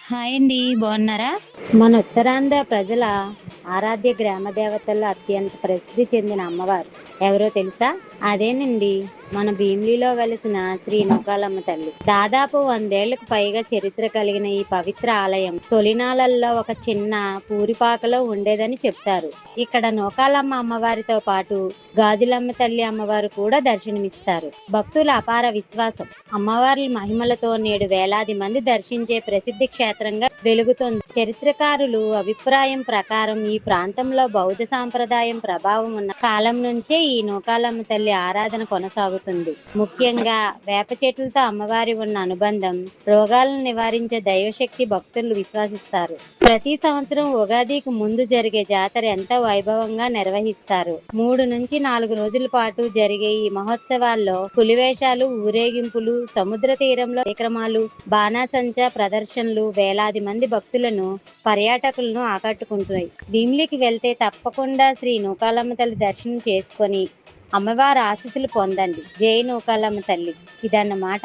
Hi అండి. బాగున్నారా? మన ఉత్తరాంధ్ర ప్రజల ఆరాధ్య గ్రామ దేవతల్లో అత్యంత ప్రసిద్ధి చెందిన అమ్మవారు ఎవరో తెలుసా? అదేనండి మన భీమిలిలో వెలిసిన శ్రీ నూకాలమ్మ తల్లి. దాదాపు 100 ఏళ్లకు పైగా చరిత్ర కలిగిన ఈ పవిత్ర ఆలయం తొలినాళ్ళల్లో ఒక చిన్న పూరిపాకలో ఉండేదని చెప్తారు. ఇక్కడ నూకాలమ్మ అమ్మవారితో పాటు గాజులమ్మ తల్లి అమ్మవారు కూడా దర్శనమిస్తారు. భక్తుల అపార విశ్వాసం అమ్మవారి మహిమలతో నేడు వేలాది మంది దర్శించే ప్రసిద్ధి క్షేత్రంగా వెలుగుతోంది. చరిత్రకారులు అభిప్రాయం ప్రకారం ఈ ప్రాంతంలో బౌద్ధ సాంప్రదాయం ప్రభావం ఉన్న కాలం నుంచే ఈ నూకాలమ్మ తల్లి ఆరాధన కొనసాగుతుంది. ముఖ్యంగా వేప చెట్లతో అమ్మవారి ఉన్న అనుబంధం, రోగాలను నివారించే దైవశక్తి భక్తులు విశ్వసిస్తారు. ప్రతి సంవత్సరం ఉగాదికి ముందు జరిగే జాతర ఎంతో వైభవంగా నిర్వహిస్తారు. 3 నుంచి 4 రోజుల పాటు జరిగే ఈ మహోత్సవాల్లో పులివేషాలు, ఊరేగింపులు, సముద్ర తీరంలో కార్యక్రమాలు, బాణాసంచా ప్రదర్శనలు వేలాది మంది భక్తులను, పర్యాటకులను ఆకట్టుకుంటాయి. భీమిలికి వెళ్తే తప్పకుండా శ్రీ నూకాలమ్మ తల్లి దర్శనం చేసుకొని అమ్మవారి ఆశీస్సులు పొందండి. జై నూకాలమ్మ తల్లి. ఇదన్నమాట.